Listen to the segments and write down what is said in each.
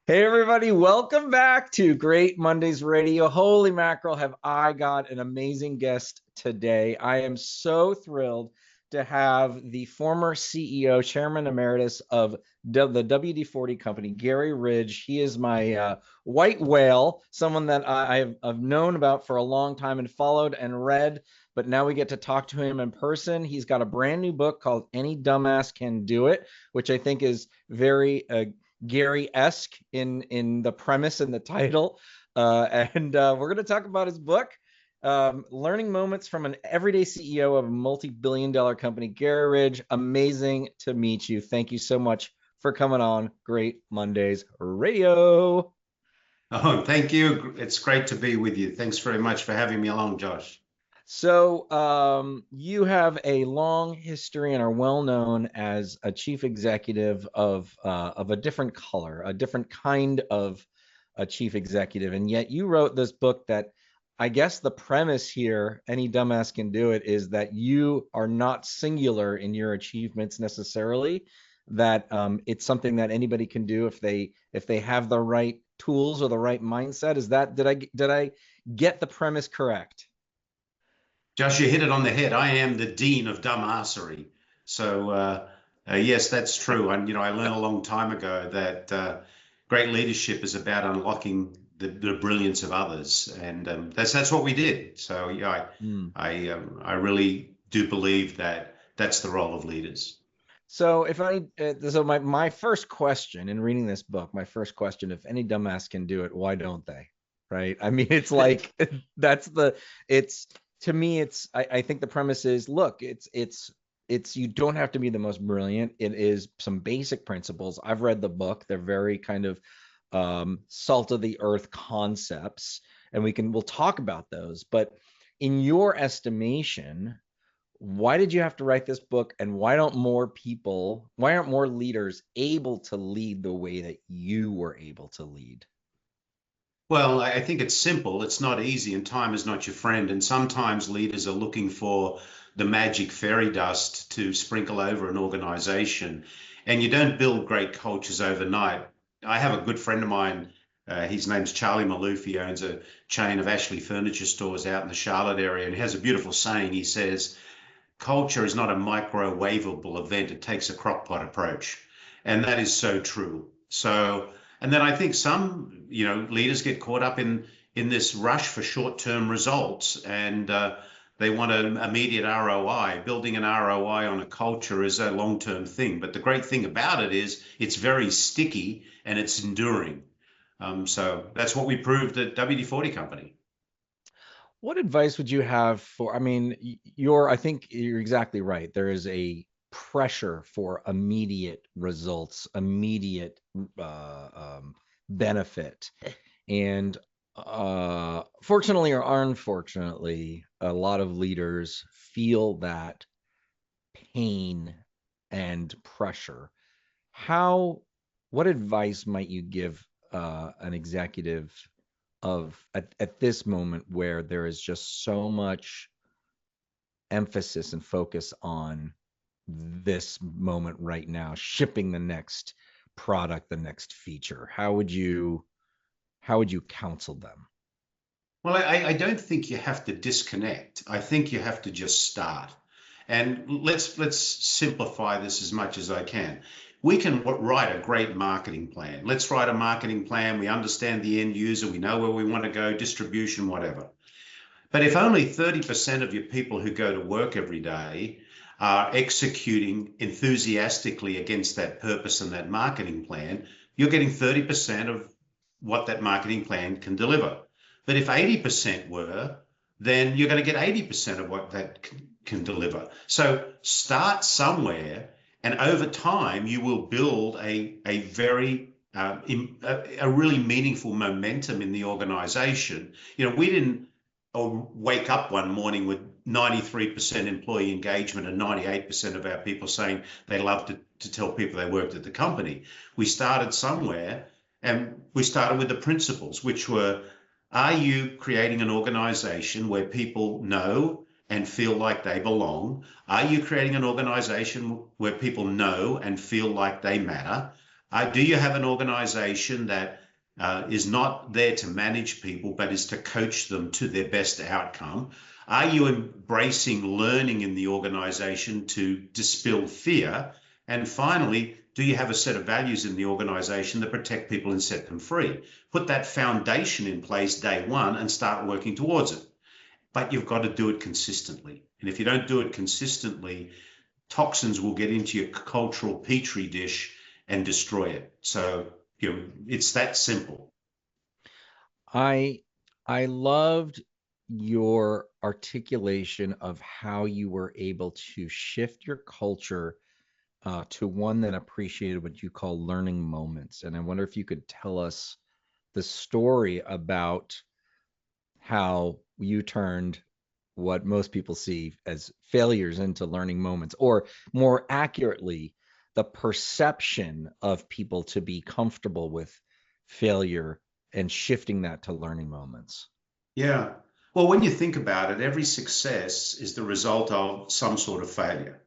Hey everybody, welcome back to Great Mondays Radio. Holy mackerel, have I got an amazing guest today. I am so thrilled to have the former CEO, Chairman Emeritus of the WD-40 company, Garry Ridge. He is my white whale, someone that I've known about for a long time and followed and read, but now we get to talk to him in person. He's got a brand new book called Any Dumbass Can Do It, which I think is very Gary-esque in the premise and the title. And we're going to talk about his book, Learning Moments from an Everyday CEO of a Multi-Billion-Dollar Company. Garry Ridge, amazing to meet you. Thank you so much for coming on Great Mondays Radio. Oh, thank you. It's great to be with you. Thanks very much for having me along, Josh. So, you have a long history and are well known as a chief executive of a different color, a different kind of a chief executive, and yet you wrote this book that I guess the premise here, any dumbass can do it, is that you are not singular in your achievements necessarily. That it's something that anybody can do if they have the right tools or the right mindset. Is that did I get the premise correct? Josh, you hit it on the head. I am the dean of dumbassery. Yes, that's true. And I learned a long time ago that great leadership is about unlocking the brilliance of others, and that's what we did. So yeah, Hmm. I really do believe that that's the role of leaders. So if any, so my first question in reading this book, my first question, if any dumbass can do it, why don't they? Right? I mean, it's like that's the it's to me, I think the premise is, look, it's you don't have to be the most brilliant. It is some basic principles. I've read the book. They're very kind of salt of the earth concepts, and we'll talk about those. But in your estimation, why did you have to write this book, and why aren't more leaders able to lead the way that you were able to lead? Well, I think it's simple. It's not easy, and time is not your friend. And sometimes leaders are looking for the magic fairy dust to sprinkle over an organization. And you don't build great cultures overnight. I have a good friend of mine. His name's Charlie Maloof. He owns a chain of Ashley furniture stores out in the Charlotte area. And he has a beautiful saying. He says, culture is not a microwavable event. It takes a crock-pot approach. And that is so true. And then I think some, leaders get caught up in this rush for short-term results, and they want an immediate ROI. Building an ROI on a culture is a long-term thing. But the great thing about it is it's very sticky and it's enduring. So that's what we proved at WD-40 Company. What advice would you have for, I mean, I think you're exactly right. There is a pressure for immediate results, immediate benefit. And fortunately or unfortunately, a lot of leaders feel that pain and pressure. How, what advice might you give an executive at this moment where there is just so much emphasis and focus on this moment right now, shipping the next product, the next feature? How would you counsel them? Well, I don't think you have to disconnect. I think you have to just start. And let's simplify this as much as I can. We can write a great marketing plan. Let's write a marketing plan. We understand the end user. We know where we want to go, distribution, whatever. But if only 30% of your people who go to work every day are executing enthusiastically against that purpose and that marketing plan, you're getting 30% of what that marketing plan can deliver. But if 80% were, then you're going to get 80% of what that can deliver. So start somewhere, and over time, you will build a very a really meaningful momentum in the organization. We didn't wake up one morning with 93% employee engagement and 98% of our people saying they love to tell people they worked at the company. We started somewhere, and we started with the principles, which were, are you creating an organization where people know and feel like they belong? Are you creating an organization where people know and feel like they matter? Do you have an organization that is not there to manage people, but is to coach them to their best outcome? Are you embracing learning in the organization to dispel fear? And finally, do you have a set of values in the organization that protect people and set them free? Put that foundation in place day one and start working towards it. But you've got to do it consistently. And if you don't do it consistently, toxins will get into your cultural petri dish and destroy it. So, it's that simple. I I loved your articulation of how you were able to shift your culture to one that appreciated what you call learning moments. And I wonder if you could tell us the story about how you turned what most people see as failures into learning moments, or more accurately, the perception of people to be comfortable with failure and shifting that to learning moments. Yeah. Well, when you think about it, every success is the result of some sort of failure.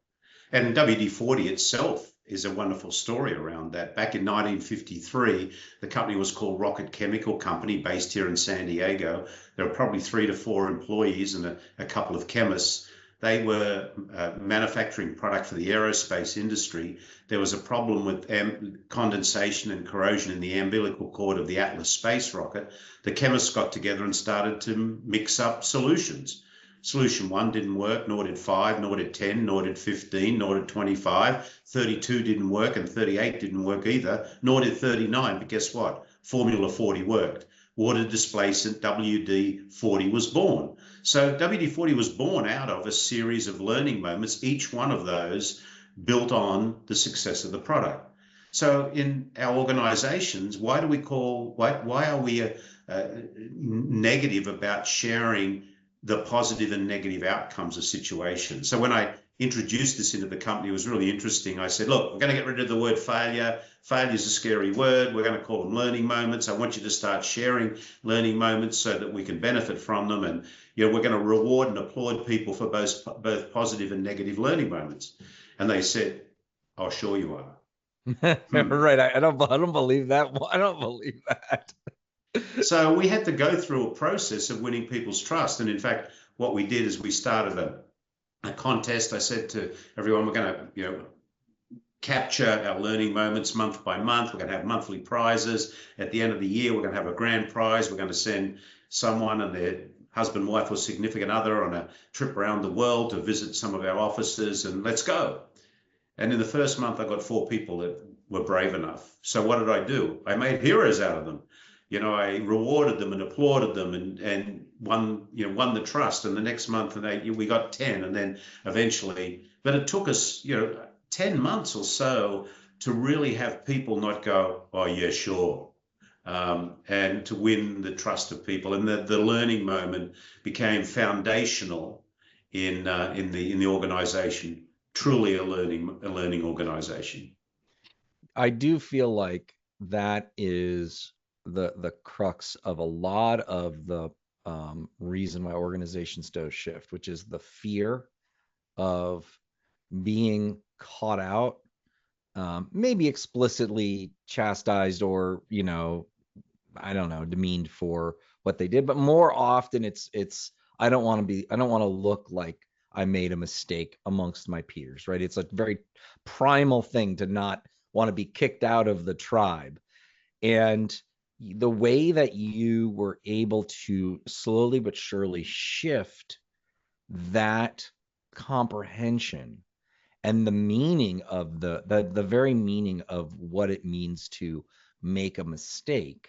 And WD-40 itself is a wonderful story around that. Back in 1953, the company was called Rocket Chemical Company, based here in San Diego. There were probably 3 to 4 employees and a couple of chemists. They were manufacturing product for the aerospace industry. There was a problem with condensation and corrosion in the umbilical cord of the Atlas space rocket. The chemists got together and started to mix up solutions. Solution 1 didn't work, nor did 5, nor did 10, nor did 15, nor did 25. 32 didn't work, and 38 didn't work either, nor did 39. But guess what? Formula 40 worked. Water displacement, WD-40 was born. So WD-40 was born out of a series of learning moments, each one of those built on the success of the product. So in our organizations, why are we negative about sharing the positive and negative outcomes of situations? So when I introduced this into the company, it was really interesting. I said, look, we're going to get rid of the word failure. Failure is a scary word. We're going to call them learning moments. I want you to start sharing learning moments so that we can benefit from them. And we're going to reward and applaud people for both positive and negative learning moments. And they said, oh, sure you are. Right. I don't believe that. I don't believe that. So we had to go through a process of winning people's trust. And in fact, what we did is we started a contest. I said to everyone, we're going to, capture our learning moments month by month. We're going to have monthly prizes. At the end of the year, we're going to have a grand prize. We're going to send someone and their husband, wife, or significant other on a trip around the world to visit some of our offices, and let's go. And in the first month, I got 4 people that were brave enough. So what did I do? I made heroes out of them. I rewarded them and applauded them and won the trust. And the next month, we got 10, and then eventually, but it took us, 10 months or so to really have people not go, oh yeah, sure, and to win the trust of people. And the learning moment became foundational in the organization. Truly a learning organization. I do feel like that is the crux of a lot of the reason why organizations do shift, which is the fear of being caught out, maybe explicitly chastised or I don't know, demeaned for what they did, but more often it's I don't want to look like I made a mistake amongst my peers, right? It's a very primal thing to not want to be kicked out of the tribe. And the way that you were able to slowly but surely shift that comprehension and the meaning of the very meaning of what it means to make a mistake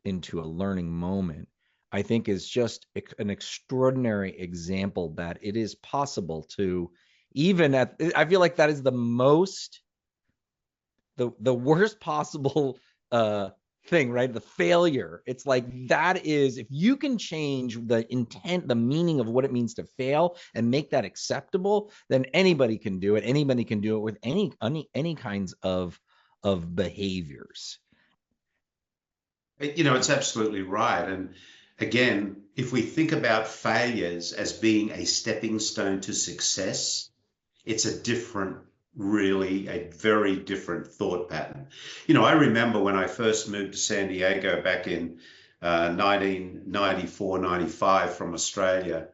into a learning moment, I think is just an extraordinary example that it is possible to, even at, I feel like that is the worst possible thing, right? The failure. It's like that is, if you can change the intent, the meaning of what it means to fail and make that acceptable, then anybody can do it. Anybody can do it with any kinds of behaviors. It's absolutely right. And again, if we think about failures as being a stepping stone to success, it's a different really a very different thought pattern. I remember when I first moved to San Diego back in 1994, 95 from Australia.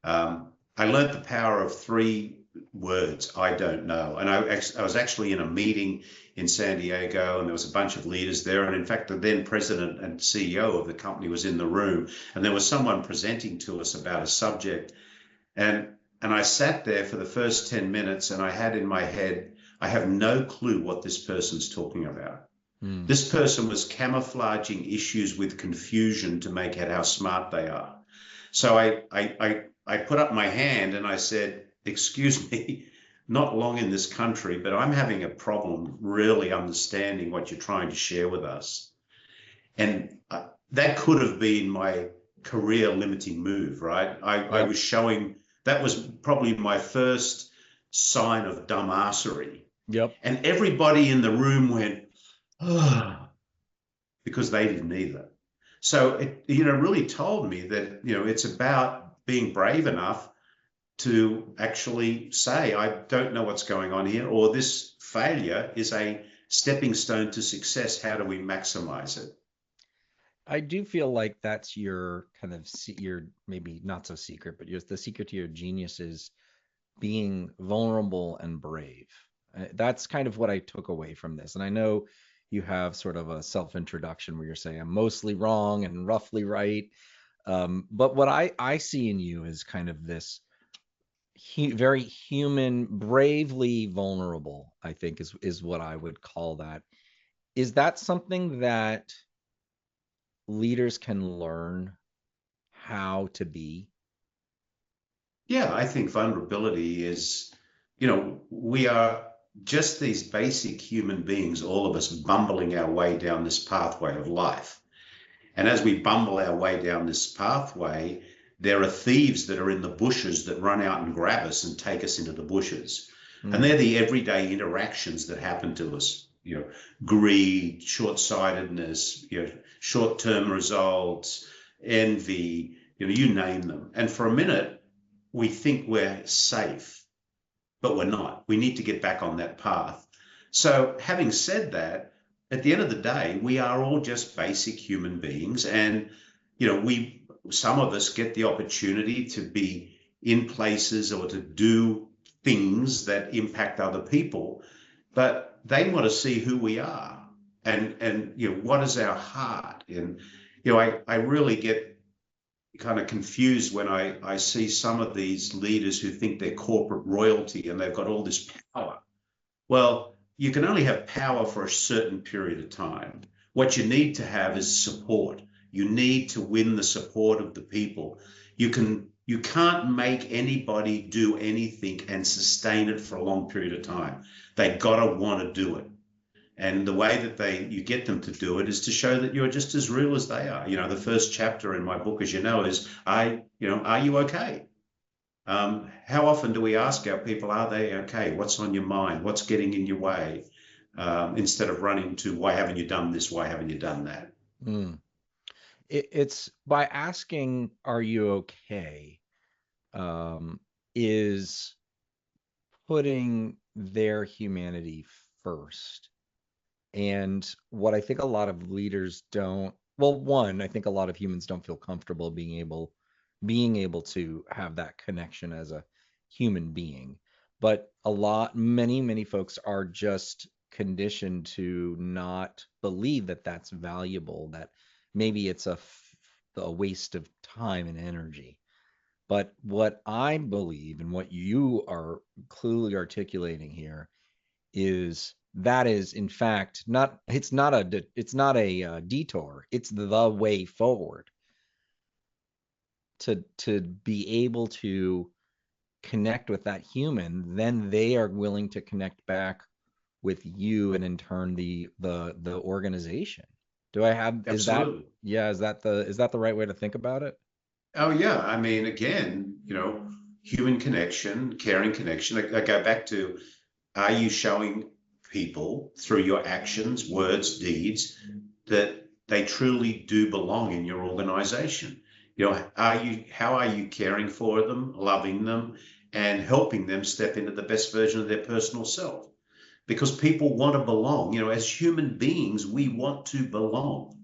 I learned the power of three words: I don't know. And I was actually in a meeting in San Diego, and there was a bunch of leaders there. And in fact, the then president and CEO of the company was in the room, and there was someone presenting to us about a subject. And I sat there for the first 10 minutes, and I had in my head, I have no clue what this person's talking about. This person was camouflaging issues with confusion to make it how smart they are. So I put up my hand and I said, excuse me, not long in this country, but I'm having a problem really understanding what you're trying to share with us. And that could have been my career limiting move, right? I was showing, that was probably my first sign of dumbassery. Yep. And everybody in the room went, oh, because they didn't either. So it, really told me that, it's about being brave enough to actually say, I don't know what's going on here, or this failure is a stepping stone to success. How do we maximize it? I do feel like that's your kind of your maybe not so secret, but the secret to your genius is being vulnerable and brave. That's kind of what I took away from this. And I know you have sort of a self-introduction where you're saying I'm mostly wrong and roughly right. But what I see in you is kind of this very human, bravely vulnerable, I think is what I would call that. Is that something that leaders can learn how to be? Yeah, I think vulnerability is, we are just these basic human beings, all of us bumbling our way down this pathway of life. And as we bumble our way down this pathway, there are thieves that are in the bushes that run out and grab us and take us into the bushes. And they're the everyday interactions that happen to us, greed, short-sightedness, short-term results, envy, you name them. And for a minute, we think we're safe, but we're not. We need to get back on that path. So having said that, at the end of the day, we are all just basic human beings. And, some of us get the opportunity to be in places or to do things that impact other people, but they want to see who we are and what is our heart. And, I really get kind of confused when I see some of these leaders who think they're corporate royalty and they've got all this power. Well, you can only have power for a certain period of time. What you need to have is support. You need to win the support of the people. You can't make anybody do anything and sustain it for a long period of time. They gotta want to do it. And the way that you get them to do it is to show that you're just as real as they are. The first chapter in my book, as you know, is are you okay? How often do we ask our people, are they okay? What's on your mind? What's getting in your way? Instead of running to, why haven't you done this? Why haven't you done that? It's by asking, are you okay? Is putting their humanity first. And what I think a lot of leaders don't, well, one, I think a lot of humans don't feel comfortable being able to have that connection as a human being. But many folks are just conditioned to not believe that that's valuable, that maybe it's a waste of time and energy. But what I believe and what you are clearly articulating here is that is in fact not, it's not a detour, it's the way forward to be able to connect with that human. Then they are willing to connect back with you, and in turn the organization. Do I have is that Absolutely. Yeah, is that the right way to think about it? Oh, yeah. I mean, again, human connection, caring connection. I go back to, are you showing people through your actions, words, deeds, that they truly do belong in your organization? How are you caring for them, loving them, and helping them step into the best version of their personal self. Because people want to belong. As human beings, we want to belong.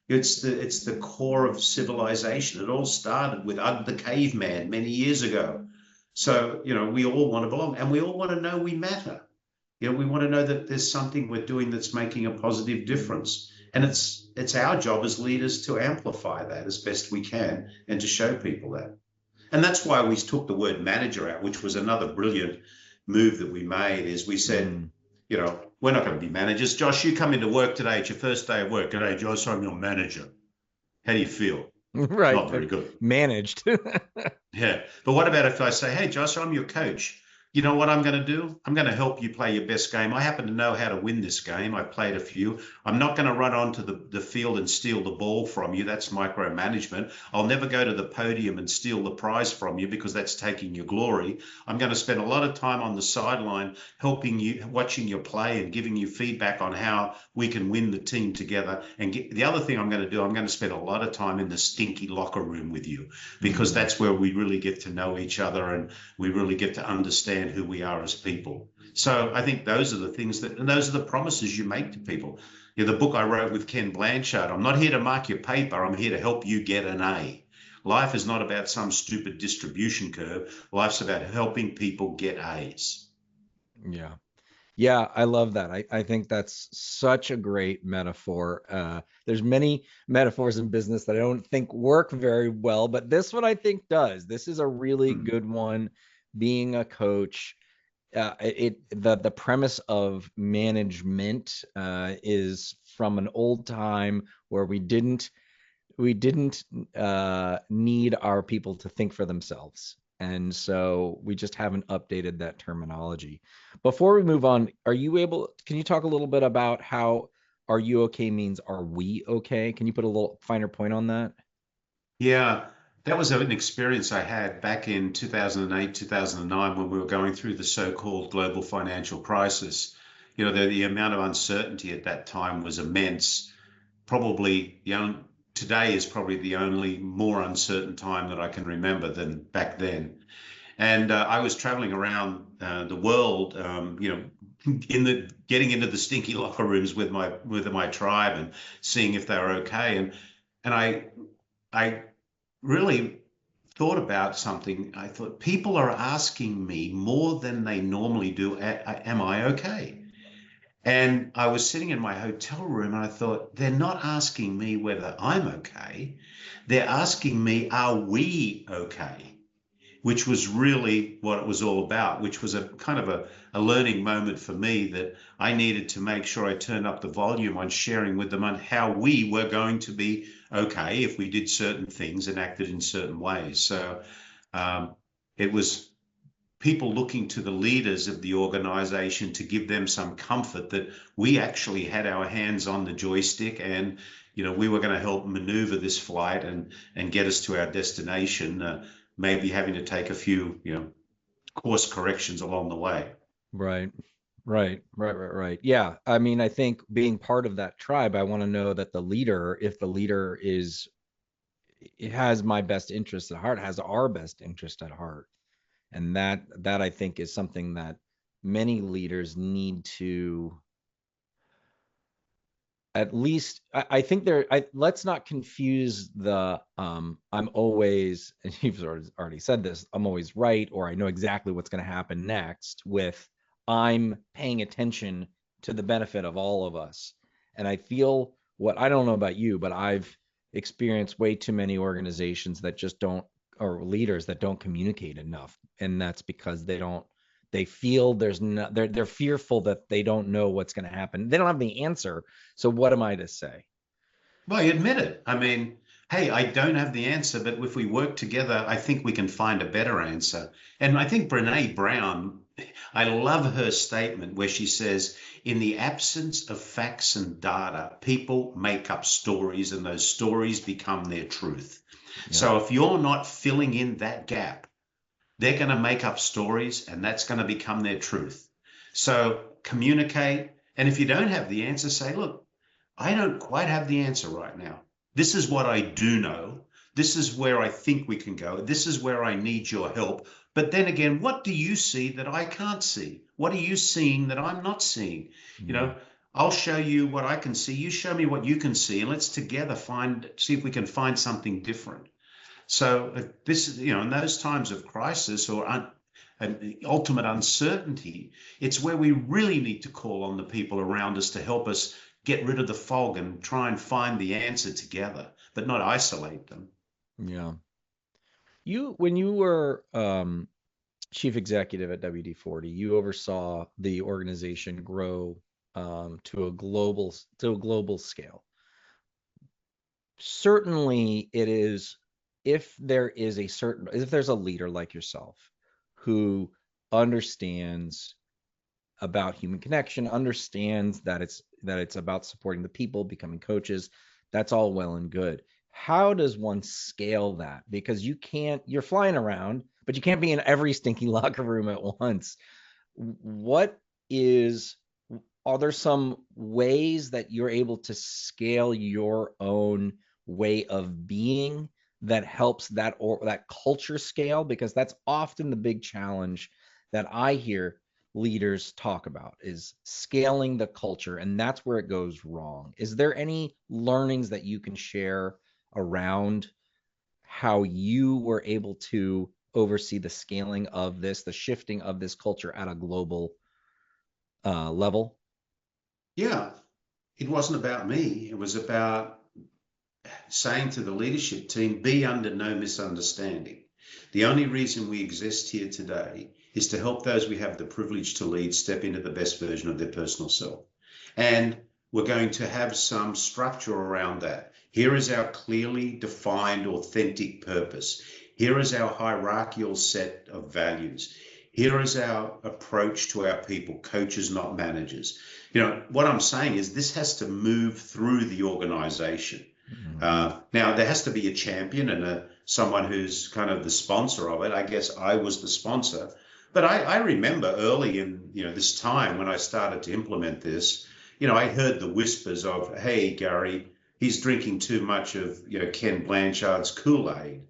It's the core of civilization. It all started with Ugg the caveman many years ago. So, we all want to belong, and we all want to know we matter. We want to know that there's something we're doing that's making a positive difference. And it's our job as leaders to amplify that as best we can and to show people that. And that's why we took the word manager out, which was another brilliant move that we made, is we said, we're not going to be managers. Josh, you come into work today. It's your first day of work. G'day, Josh, I'm your manager. How do you feel? Right. Not very good. Managed. Yeah. But what about if I say, hey, Josh, I'm your coach. You know what I'm going to do? I'm going to help you play your best game. I happen to know how to win this game. I played a few. I'm not going to run onto the field and steal the ball from you. That's micromanagement. I'll never go to the podium and steal the prize from you because that's taking your glory. I'm going to spend a lot of time on the sideline helping you, watching your play and giving you feedback on how we can win the team together. And the other thing I'm going to do, I'm going to spend a lot of time in the stinky locker room with you, because that's where we really get to know each other and we really get to understand who we are as people. So I think those are the things and those are the promises you make to people. The book I wrote with Ken Blanchard, I'm not here to mark your paper, I'm here to help you get an A. Life is not about some stupid distribution curve. Life's about helping people get A's. Yeah. Yeah, I love that. I think that's such a great metaphor. There's many metaphors in business that I don't think work very well, but this one I think does. This is a really good one. Being a coach, the premise of management is from an old time where we didn't need our people to think for themselves. And so we just haven't updated that terminology. Before we move on, can you talk a little bit about how "are you okay" means "are we okay"? Can you put a little finer point on that? Yeah, that was an experience I had back in 2008, 2009, when we were going through the so-called global financial crisis. The amount of uncertainty at that time was immense. Probably today is probably the only more uncertain time that I can remember than back then. And I was traveling around the world, getting into the stinky locker rooms with my tribe and seeing if they were okay. And I really thought about something. I thought, people are asking me more than they normally do, am I okay? And I was sitting in my hotel room and I thought, they're not asking me whether I'm okay. They're asking me, are we okay? Which was really what it was all about, which was a kind of a learning moment for me, that I needed to make sure I turned up the volume on sharing with them on how we were going to be okay if we did certain things and acted in certain ways. So it was people looking to the leaders of the organization to give them some comfort that we actually had our hands on the joystick, and we were going to help maneuver this flight and get us to our destination, maybe having to take a few course corrections along the way. Right. Yeah. I mean, I think being part of that tribe, I want to know that if the leader it has my best interest at heart, has our best interest at heart. And that I think is something that many leaders need to, at least I think let's not confuse the I'm always, and you've already said this, I'm always right, or I know exactly what's going to happen next, with I'm paying attention to the benefit of all of us. And I feel, I don't know about you, but I've experienced way too many organizations that just don't, or leaders that don't communicate enough. And that's because they feel they're fearful that they don't know what's going to happen. They don't have the answer. So what am I to say? Well, you admit it. I mean, hey, I don't have the answer, but if we work together, I think we can find a better answer. And I think Brene Brown, I love her statement where she says, in the absence of facts and data, people make up stories and those stories become their truth. Yeah. So if you're not filling in that gap, they're going to make up stories and that's going to become their truth. So communicate. And if you don't have the answer, say, look, I don't quite have the answer right now. This is what I do know. This is where I think we can go. This is where I need your help. But then again, what do you see that I can't see? What are you seeing that I'm not seeing? You Mm. know, I'll show you what I can see. You show me what you can see, and let's together see if we can find something different. So this is, in those times of crisis or ultimate uncertainty, it's where we really need to call on the people around us to help us get rid of the fog and try and find the answer together, but not isolate them. Yeah. When you were chief executive at WD-40, you oversaw the organization grow to a global scale. Certainly, it is if there's a leader like yourself who understands about human connection, understands that it's about supporting the people, becoming coaches, that's all well and good. How does one scale that? Because you're flying around, but you can't be in every stinky locker room at once. What is Are there some ways that you're able to scale your own way of being that helps that culture scale? Because that's often the big challenge that I hear leaders talk about, is scaling the culture, and that's where it goes wrong. Is there any learnings that you can share around how you were able to oversee the scaling of the shifting of this culture at a global level? Yeah, it wasn't about me. It was about saying to the leadership team, be under no misunderstanding. The only reason we exist here today is to help those we have the privilege to lead step into the best version of their personal self. And we're going to have some structure around that. Here is our clearly defined, authentic purpose. Here is our hierarchical set of values. Here is our approach to our people, coaches, not managers. What I'm saying is this has to move through the organization. Now, there has to be a champion and someone who's kind of the sponsor of it. I guess I was the sponsor. But I remember early in this time when I started to implement this, I heard the whispers of, hey, Garry, he's drinking too much of Ken Blanchard's Kool-Aid.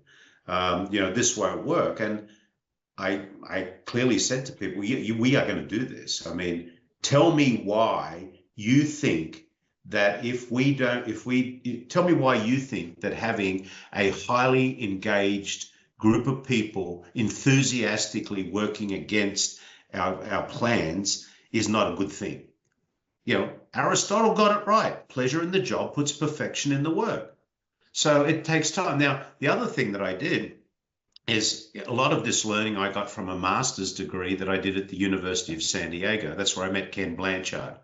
This won't work. And I clearly said to people, we are going to do this. I mean, tell me why you think that tell me why you think that having a highly engaged group of people enthusiastically working against our plans is not a good thing. Aristotle got it right. Pleasure in the job puts perfection in the work. So it takes time. Now, the other thing that I did is a lot of this learning I got from a master's degree that I did at the University of San Diego. That's where I met Ken Blanchard.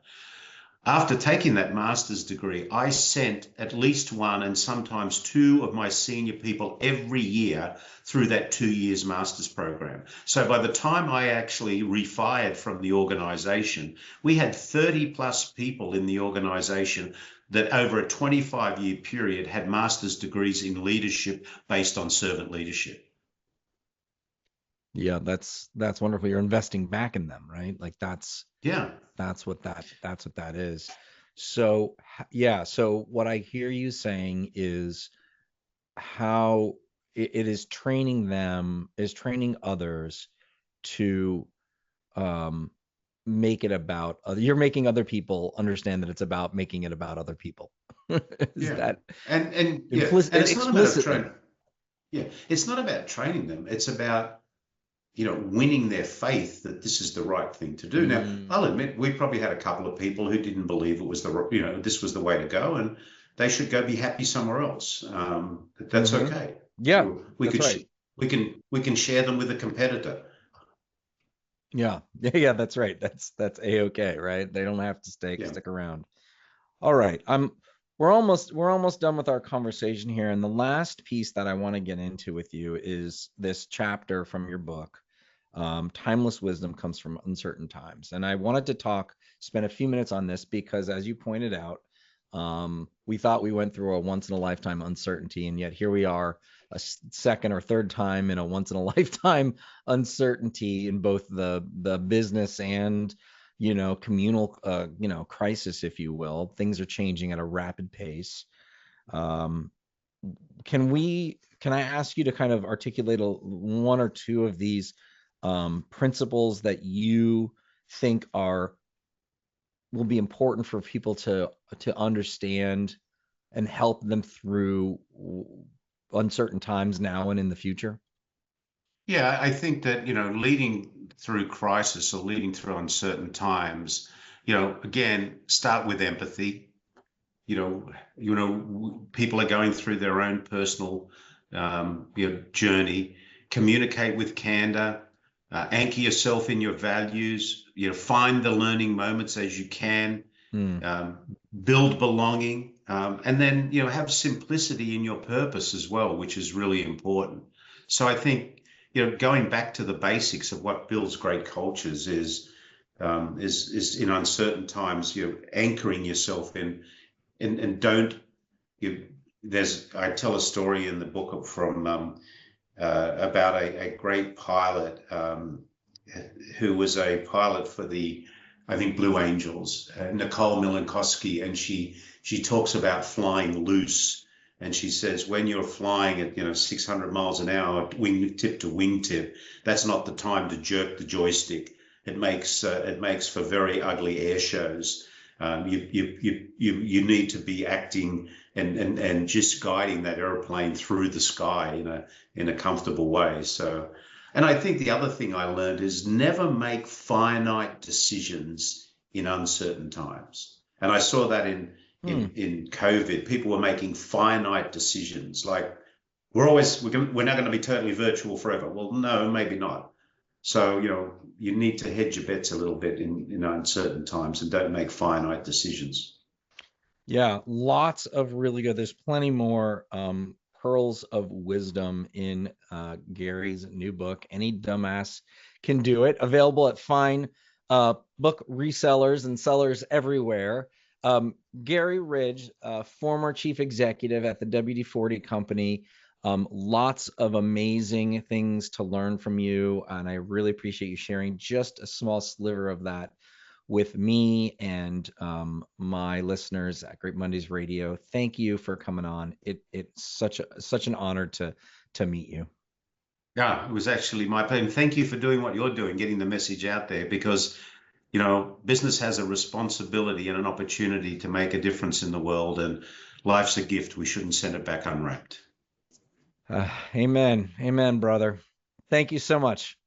After taking that master's degree, I sent at least one and sometimes two of my senior people every year through that 2 years master's program. So by the time I actually refired from the organization, we had 30 plus people in the organization that over a 25-year period had master's degrees in leadership based on servant leadership. Yeah, that's wonderful. You're investing back in them, right? Like Yeah. that's what that is. So yeah, so what I hear you saying is how it is training others to um make it about you're making other people understand that it's about making it about other people. Is Yeah. that And yeah, implicit and it's not about explicitly? it's not about training them. It's about winning their faith that this is the right thing to do. Now, I'll Mm. admit we probably had a couple of people who didn't believe it was this was the way to go, and they should go be happy somewhere else. That's Hmm. okay. Yeah, We that's could right. we can share them with a competitor. Yeah. Yeah, that's right. That's a-okay, right? They don't have to Yeah. stick around. All right. We're almost done with our conversation here. And the last piece that I want to get into with you is this chapter from your book. Timeless wisdom comes from uncertain times. And I wanted to spend a few minutes on this because, as you pointed out, we thought we went through a once in a lifetime uncertainty, and yet here we are, a second or third time in a once in a lifetime uncertainty in both the business and communal crisis, if you will. Things are changing at a rapid pace. Um, can I ask you to kind of articulate one or two of these principles that you think will be important for people to understand and help them through uncertain times now and in the future? Yeah, I think that, leading through crisis or leading through uncertain times, again, start with empathy. People are going through their own personal, journey. Communicate with candor, anchor yourself in your values, find the learning moments as you can, Hmm. build belonging, and then, have simplicity in your purpose as well, which is really important. So I think, going back to the basics of what builds great cultures is in uncertain times, anchoring yourself in, and don't you I tell a story in the book from about a great pilot who was a pilot for the, I think, Blue Angels, Nicole Milankoski, and she talks about flying loose, and she says when you're flying at 600 miles an hour, wingtip to wingtip, that's not the time to jerk the joystick. It makes for very ugly air shows. You need to be acting and just guiding that airplane through the sky in a comfortable way. So, and I think the other thing I learned is never make finite decisions in uncertain times. And I saw that Hmm. in COVID. People were making finite decisions like we're not going to be totally virtual forever. Well, no, maybe not. So, you need to hedge your bets a little bit in uncertain times and don't make finite decisions. Yeah, lots of really good. There's plenty more pearls of wisdom in Gary's new book. Any Dumbass Can Do It. Available at fine book resellers and sellers everywhere. Garry Ridge, former chief executive at the WD-40 company. Lots of amazing things to learn from you, and I really appreciate you sharing just a small sliver of that with me and my listeners at Great Mondays Radio. Thank you for coming on. It's such an honor to meet you. Yeah, it was actually my pleasure. Thank you for doing what you're doing, getting the message out there, because business has a responsibility and an opportunity to make a difference in the world, and life's a gift. We shouldn't send it back unwrapped. Amen, amen, brother. Thank you so much.